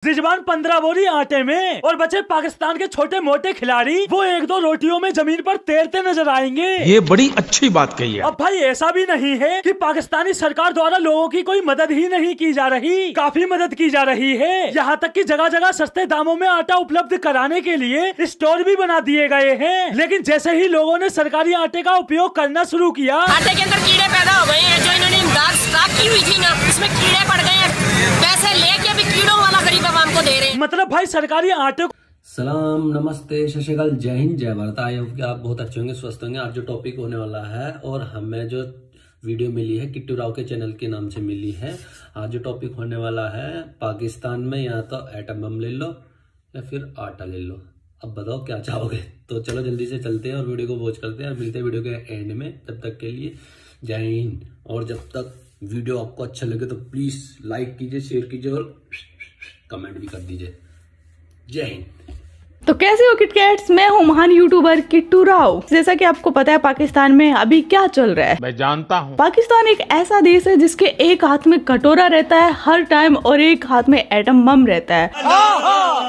रिजवान 15 बोरी आटे में और बचे पाकिस्तान के छोटे मोटे खिलाड़ी वो 1-2 रोटियों में जमीन पर तैरते नजर आएंगे। ये बड़ी अच्छी बात कही है। अब भाई ऐसा भी नहीं है कि पाकिस्तानी सरकार द्वारा लोगों की कोई मदद ही नहीं की जा रही, काफी मदद की जा रही है। यहाँ तक कि जगह जगह सस्ते दामों में आटा उपलब्ध कराने के लिए स्टोर भी बना दिए गए हैं। लेकिन जैसे ही लोगों ने सरकारी आटे का उपयोग करना शुरू किया, आटे के अंदर कीड़े पैदा हो गए हैं। जो इन्होंने इमदाद स्टॉक की हुई थी ना, उसमें कीड़े पड़ गए हैं। पैसे लेके भी कीड़ों वाला गरीब आवाम को दे रहे हैं। मतलब भाई सरकारी आटे को सलाम, नमस्ते, सत श्री अकाल, जय हिंद, जय भारत। आई होप कि आप बहुत अच्छे होंगे, स्वस्थ होंगे। आज जो टॉपिक होने वाला है और हमें जो वीडियो मिली है किट्टू राव के चैनल के नाम से मिली है। आज जो टॉपिक होने वाला है, पाकिस्तान में या तो एटम बम ले लो या फिर आटा ले लो। अब बताओ क्या चाहोगे। तो चलो जल्दी से चलते हैं और वीडियो को वॉच करते हैं और मिलते हैं वीडियो के एंड में। तब तक के लिए जय हिंद। और जब तक वीडियो आपको अच्छा लगे तो प्लीज लाइक कीजिए, शेयर कीजिए और कमेंट भी कर दीजिए। जय हिंद। तो कैसे हो किटकैट्स, मैं हूँ महान यूट्यूबर किट्टू राव। जैसा कि आपको पता है पाकिस्तान में अभी क्या चल रहा है। मैं जानता हूँ। पाकिस्तान एक ऐसा देश है जिसके एक हाथ में कटोरा रहता है हर टाइम और एक हाथ में एटम बम रहता है।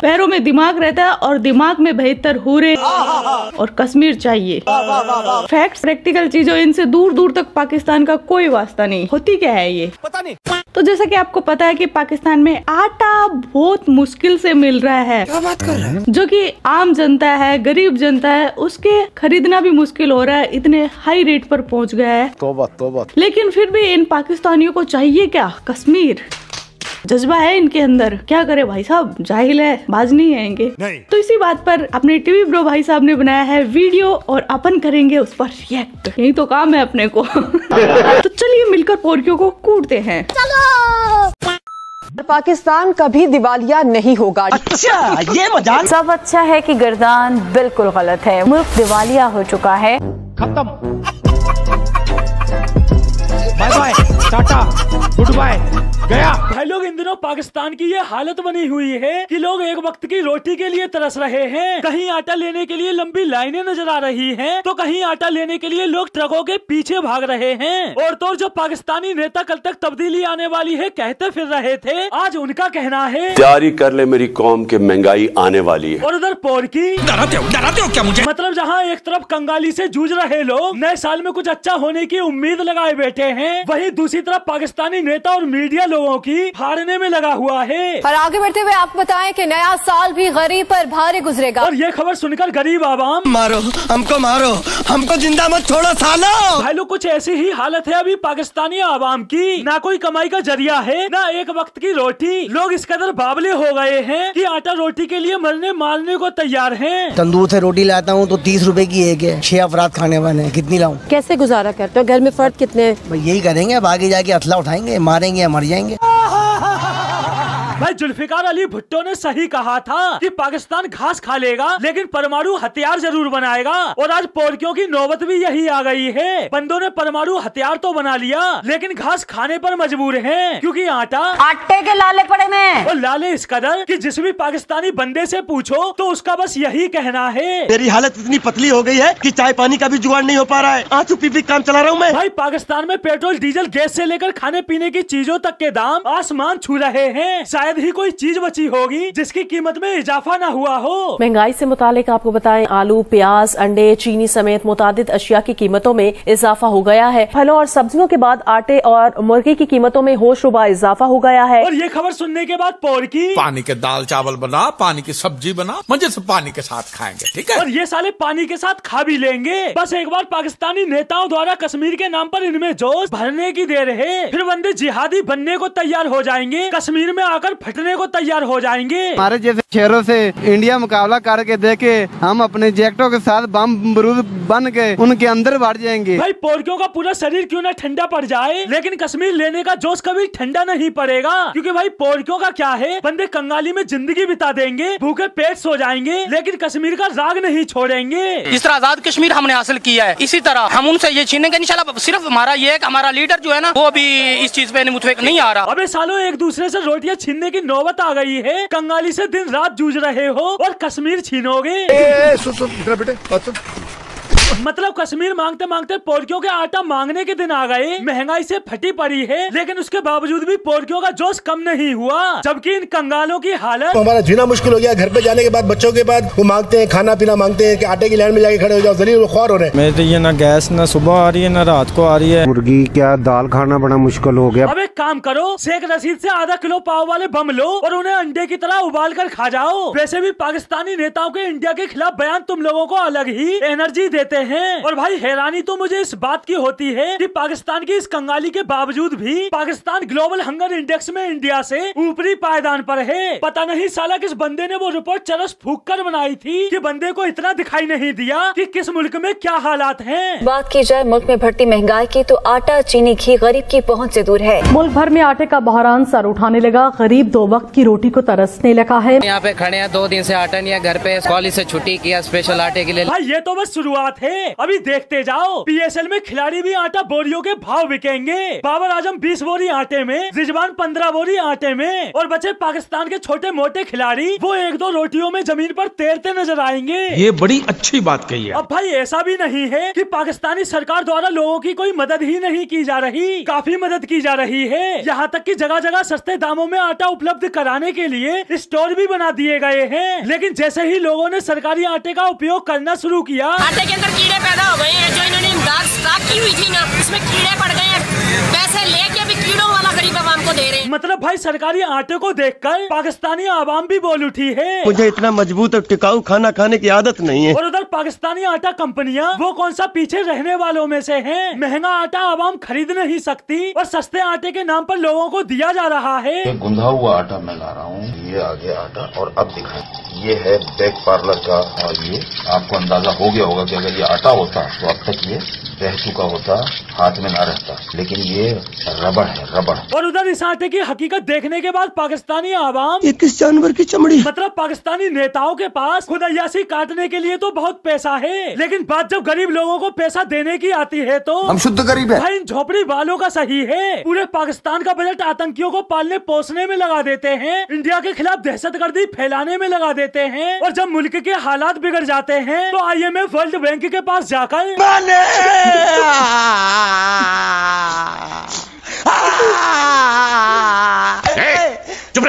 पैरों में दिमाग रहता है और दिमाग में बेहतर हुरे और कश्मीर चाहिए। फैक्ट्स, प्रैक्टिकल चीजों, इनसे दूर दूर तक पाकिस्तान का कोई वास्ता नहीं। होती क्या है ये पता नहीं। तो जैसा कि आपको पता है कि पाकिस्तान में आटा बहुत मुश्किल से मिल रहा है। क्या बात कर रहे हैं? जो कि आम जनता है, गरीब जनता है, उसके खरीदना भी मुश्किल हो रहा है। इतने हाई रेट पर पहुंच गया है। तौबा। लेकिन फिर भी इन पाकिस्तानियों को चाहिए क्या? कश्मीर। जज्बा है इनके अंदर। क्या करे भाई साहब, जाहिल है, बाज नहीं आएंगे। तो इसी बात पर अपने टीवी ब्रो भाई साहब ने बनाया है वीडियो और अपन करेंगे उस पर रिएक्ट। यही तो काम है अपने को। तो चलिए मिलकर पोरकियों को कूटते हैं। पाकिस्तान कभी दिवालिया नहीं होगा। अच्छा, ये मजाक। सब अच्छा है कि गर्दान बिल्कुल गलत है। मुल्क दिवालिया हो चुका है। खत्म। Bye bye, tata, goodbye, गया। भाई लोग, इन दिनों पाकिस्तान की ये हालत बनी हुई है कि लोग एक वक्त की रोटी के लिए तरस रहे हैं। कहीं आटा लेने के लिए लंबी लाइनें नजर आ रही हैं, तो कहीं आटा लेने के लिए लोग ट्रकों के पीछे भाग रहे हैं। और तो जो पाकिस्तानी नेता कल तक तब्दीली आने वाली है कहते फिर रहे थे, आज उनका कहना है तैयारी कर ले मेरी कौम के महंगाई आने वाली है। और उधर पोरकी डराते हो क्या मुझे? मतलब जहाँ एक तरफ कंगाली से जूझ रहे लोग नए साल में कुछ अच्छा होने की उम्मीद लगाए बैठे हैं, वहीं दूसरी तरफ पाकिस्तानी नेता और मीडिया लोगों की फाड़ने में लगा हुआ है। और आगे बढ़ते हुए आप बताएं कि नया साल भी गरीब पर भारी गुजरेगा। और ये खबर सुनकर गरीब आवाम मारो हमको जिंदा मत छोड़ो सालो। भाई लोग, कुछ ऐसी ही हालत है अभी पाकिस्तानी आवाम की। ना कोई कमाई का जरिया है, ना एक वक्त की रोटी। लोग इस कदर बावले हो गए हैं कि आटा रोटी के लिए मरने मारने को तैयार हैं। तंदूर से रोटी लाता हूँ तो 30 रुपए की एक है। 6 अफराद खाने वाले हैं, कितनी लाऊं? कैसे गुजारा करते हो? घर में फर्द कितने? यही करेंगे, अब आगे जाके असला उठाएंगे, मारेंगे या मर जाएंगे। भाई जुल्फिकार अली भुट्टो ने सही कहा था कि पाकिस्तान घास खा लेगा लेकिन परमाणु हथियार जरूर बनाएगा। और आज पोरकियों की नौबत भी यही आ गई है। बंदों ने परमाणु हथियार तो बना लिया लेकिन घास खाने पर मजबूर हैं, क्योंकि आटे के लाले पड़े में। और लाले इस कदर कि जिस भी पाकिस्तानी बंदे से पूछो तो उसका बस यही कहना है, मेरी हालत इतनी पतली हो गई है कि चाय पानी का भी जुगाड़ नहीं हो पा रहा है। आंसू पी काम चला रहा हूँ मैं। भाई पाकिस्तान में पेट्रोल, डीजल, गैस से लेकर खाने पीने की चीजों तक के दाम आसमान छू रहे हैं। शायद ही कोई चीज बची होगी जिसकी कीमत में इजाफा ना हुआ हो। महंगाई से मुतालिक आपको बताएं, आलू, प्याज, अंडे, चीनी समेत मुतादिद अशिया की कीमतों में इजाफा हो गया है। फलों और सब्जियों के बाद आटे और मुर्गी की कीमतों में होशरुबा इजाफा हो गया है। और ये खबर सुनने के बाद पोरकी पानी के दाल चावल बना, पानी की सब्जी बना, मजे से पानी के साथ खाएंगे, ठीक है? और ये साले पानी के साथ खा भी लेंगे। बस एक बार पाकिस्तानी नेताओं द्वारा कश्मीर के नाम पर इनमें जोश भरने की देर है, फिर बंदे जिहादी बनने को तैयार हो जाएंगे, कश्मीर में आकर फटने को तैयार हो जाएंगे। हमारे जैसे शहरों से इंडिया मुकाबला करके देखे, हम अपने जैकेटों के साथ बम बरूद बन के उनके अंदर बढ़ जाएंगे। भाई पोरकियों का पूरा शरीर क्यों ना ठंडा पड़ जाए, लेकिन कश्मीर लेने का जोश कभी ठंडा नहीं पड़ेगा। क्योंकि भाई पोरकियों का क्या है, बंदे कंगाली में जिंदगी बिता देंगे, भूखे पेट सो जाएंगे, लेकिन कश्मीर का राग नहीं छोड़ेंगे। इस तरह आजाद कश्मीर हमने हासिल किया है, इसी तरह हम उनसे ये छीनेंगे इंशाल्लाह। सिर्फ हमारा ये है कि हमारा लीडर जो है ना, वो भी इस चीज पे मुतफिक नहीं आ रहा। अबे सालों, एक दूसरे से रोटियां छीनने की नौबत आ गई है। कंगाली से दिन रात जूझ रहे हो और कश्मीर छीनोगे। बेटे मतलब कश्मीर मांगते मांगते पोर्कियों के आटा मांगने के दिन आ गए। महंगाई से फटी पड़ी है, लेकिन उसके बावजूद भी पोर्कियों का जोश कम नहीं हुआ। जबकि इन कंगालों की हालत, हमारा जीना मुश्किल हो गया। घर पे जाने के बाद बच्चों के बाद वो मांगते हैं, खाना पीना मांगते हैं कि आटे की लाइन में जाके खड़े हो जाओ। जलील ख्वार हो रहे हैं। मेरे ये ना गैस ना सुबह आ रही है ना रात को आ रही है। मुर्गी क्या दाल खाना बड़ा मुश्किल हो गया। अब एक काम करो, शेख रशीद से आधा किलो पाव वाले बम लो और उन्हें अंडे की तरह उबाल कर खा जाओ। वैसे भी पाकिस्तानी नेताओं के इंडिया के खिलाफ बयान तुम लोगों को अलग ही एनर्जी देते हैं। और भाई हैरानी तो मुझे इस बात की होती है कि पाकिस्तान की इस कंगाली के बावजूद भी पाकिस्तान ग्लोबल हंगर इंडेक्स में इंडिया से ऊपरी पायदान पर है। पता नहीं साला किस बंदे ने वो रिपोर्ट चरस फूंक कर बनाई थी कि बंदे को इतना दिखाई नहीं दिया कि किस मुल्क में क्या हालात हैं। बात की जाए मुल्क में बढ़ती महंगाई की तो आटा, चीनी, घी गरीब की पहुंच से दूर है। मुल्क भर में आटे का बहरान सर उठाने लगा। गरीब 2 वक्त की रोटी को तरसने लगा है। यहाँ पे खड़े हैं, 2 दिन से आटा नहीं है घर पे। कॉलेज से छुट्टी किया स्पेशल आटे के लिए। भाई ये तो बस शुरुआत है, अभी देखते जाओ। PSL में खिलाड़ी भी आटा बोरियों के भाव बिकेंगे। बाबर आजम 20 बोरी आटे में, रिजवान 15 बोरी आटे में, और बचे पाकिस्तान के छोटे मोटे खिलाड़ी वो 1-2 रोटियों में जमीन पर तैरते नजर आएंगे। ये बड़ी अच्छी बात कही है। अब भाई ऐसा भी नहीं है कि पाकिस्तानी सरकार द्वारा लोगों की कोई मदद ही नहीं की जा रही, काफी मदद की जा रही है। यहाँ तक कि जगह जगह सस्ते दामों में आटा उपलब्ध कराने के लिए स्टोर भी बना दिए गए हैं। लेकिन जैसे ही लोगों ने सरकारी आटे का उपयोग करना शुरू किया, आटे के अंदर कीड़े पैदा हो गए हैं। जो इन्होंने इमदाद स्टॉक की हुई थी ना, इसमें कीड़े पड़ गए हैं। पैसे लेके भी कीड़ों वाला गरीब आवाम को दे रहे हैं। मतलब भाई सरकारी आटे को देखकर पाकिस्तानी आवाम भी बोल उठी है। मुझे इतना मजबूत और टिकाऊ खाना खाने की आदत नहीं है। और उधर पाकिस्तानी आटा कंपनियां वो कौन सा पीछे रहने वालों में से हैं। महंगा आटा आवाम खरीद नहीं सकती और सस्ते आटे के नाम पर लोगों को दिया जा रहा है। गुंधा हुआ आटा मैं ला रहा हूँ। ये आ गया आटा, और अब दिखाएं, ये है बेक पार्लर का। और ये आपको अंदाजा हो गया होगा कि अगर ये आटा होता तो अब तक ये रह चुका होता, हाथ में ना रहता। लेकिन ये रबड़ है, रबड़। और उधर इस आटे की हकीकत देखने के बाद पाकिस्तानी आवाम, ये किस जानवर की चमड़ी? मतलब पाकिस्तानी नेताओं के पास खुद अय्यासी काटने के लिए तो बहुत पैसा है, लेकिन बात जब गरीब लोगों को पैसा देने की आती है तो हम शुद्ध गरीब है। भाई इन झोपड़ी वालों का सही है। पूरे पाकिस्तान का बजट आतंकियों को पालने पोसने में लगा देते हैं, इंडिया के खिलाफ दहशतगर्दी फैलाने में लगा देते हैं। और जब मुल्क के हालात बिगड़ जाते हैं तो IMF, वर्ल्ड बैंक के पास जाकर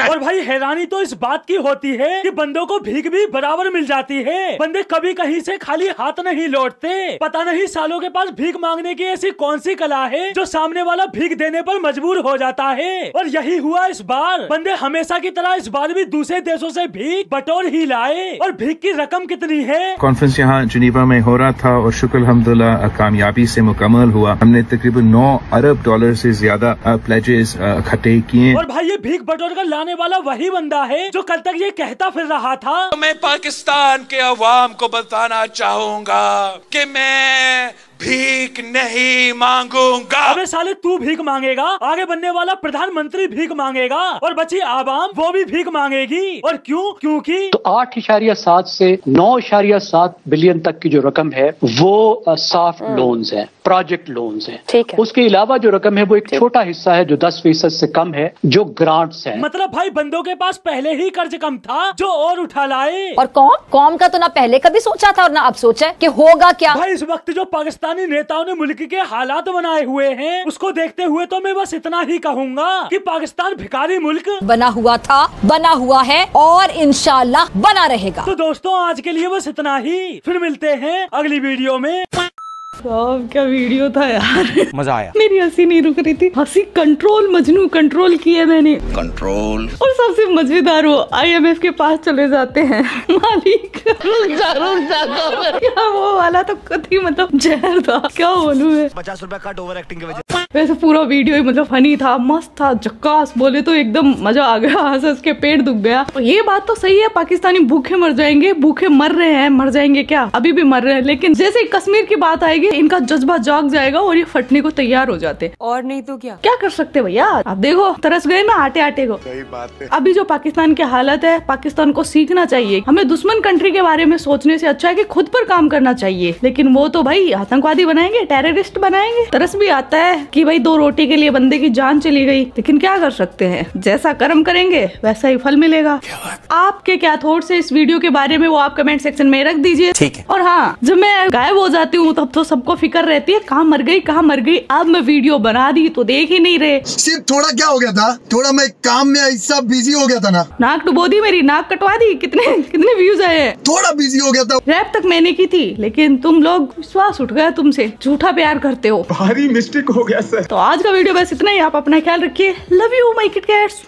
और भाई हैरानी तो इस बात की होती है कि बंदों को भीख भी बराबर मिल जाती है। बंदे कभी कहीं से खाली हाथ नहीं लौटते। पता नहीं सालों के पास भीख मांगने की ऐसी कौन सी कला है जो सामने वाला भीख देने पर मजबूर हो जाता है। और यही हुआ इस बार। बंदे हमेशा की तरह इस बार भी दूसरे देशों से भीख बटोर ही लाए। और भीख की रकम कितनी है? कॉन्फ्रेंस यहाँ जिनेवा में हो रहा था और शुक्र अल्हम्दुलिल्लाह कामयाबी से मुकम्मल हुआ। हमने तकरीबन 9 अरब डॉलर से ज्यादा प्लेजेस इकट्ठे किए। और भाई ये भीख बटोर कर लाने वाला वही बंदा है जो कल तक ये कहता फिर रहा था, मैं पाकिस्तान के अवाम को बताना चाहूंगा कि मैं भीख नहीं मांगूंगा। अबे साले तू भीख मांगेगा, आगे बनने वाला प्रधानमंत्री भीख मांगेगा और बची आवाम वो भी भीख मांगेगी। और क्यों? क्योंकि तो 8.7 से 9.7 बिलियन तक की जो रकम है वो सॉफ्ट लोन्स है, प्रोजेक्ट लोन्स है। ठीक है। उसके अलावा जो रकम है वो एक छोटा हिस्सा है जो 10% से कम है, जो ग्रांट्स है। मतलब भाई बंदों के पास पहले ही कर्ज कम था जो और उठा लाए। और कौम का तो ना पहले कभी सोचा था और ना अब सोचा है कि होगा क्या। भाई इस वक्त जो पाकिस्तानी नेताओं ने मुल्क के हालात बनाए हुए हैं उसको देखते हुए तो मैं बस इतना ही कहूंगा कि पाकिस्तान भिखारी मुल्क बना हुआ था, बना हुआ है और इंशाल्लाह बना रहेगा। तो दोस्तों आज के लिए बस इतना ही, फिर मिलते हैं अगली वीडियो में। क्या वीडियो था यार, मजा आया। मेरी हंसी नहीं रुक रही थी। हंसी कंट्रोल, मजनू कंट्रोल किया मैंने, कंट्रोल। और सबसे मजेदार वो IMF के पास चले जाते हैं, मालिक रुक जा क्या वो वाला तो कभी मतलब जहर था, क्या बोलूं मैं। 50 रुपए कट ओवर एक्टिंग के वजह। वैसे पूरा वीडियो ही मतलब फनी था, मस्त था, झक्कास, बोले तो एकदम मजा आ गया, हंस के पेट दुख गया। तो ये बात तो सही है, पाकिस्तानी भूखे मर जाएंगे, भूखे मर रहे हैं, मर जाएंगे क्या, अभी भी मर रहे हैं। लेकिन जैसे कश्मीर की बात आएगी इनका जज्बा जाग जाएगा और ये फटने को तैयार हो जाते। और नहीं तो क्या कर सकते भैया। अब देखो तरस गए ना आटे आटे को। सही बात है। अभी जो पाकिस्तान की हालत है, पाकिस्तान को सीखना चाहिए। हमें दुश्मन कंट्री के बारे में सोचने से अच्छा है कि खुद पर काम करना चाहिए। लेकिन वो तो भाई आतंकवादी बनाएंगे, टेररिस्ट बनाएंगे। तरस भी आता है कि भाई 2 रोटी के लिए बंदे की जान चली गई, लेकिन क्या कर सकते हैं, जैसा कर्म करेंगे वैसा ही फल मिलेगा। आपके क्या थॉट्स है इस वीडियो के बारे में, वो आप कमेंट सेक्शन में रख दीजिए। ठीक है। और हाँ, जब मैं गायब हो जाती हूँ तब तो सबको फिक्र रहती है कहाँ मर गई कहाँ मर गई। अब मैं वीडियो बना दी तो देख ही नहीं रहे। सिर्फ थोड़ा क्या हो गया था, थोड़ा मैं काम में ऐसा बिजी हो गया था ना। नाक डुबो दी मेरी, नाक कटवा दी। कितने व्यूज आए हैं। थोड़ा बिजी हो गया था। रैप तक मैंने की थी, लेकिन तुम लोग विश्वास उठ गया तुमसे, झूठा प्यार करते हो। भारी मिस्टेक हो गया सर। तो आज का वीडियो बस इतना ही। आप अपना ख्याल रखिए। Love you my kit cats.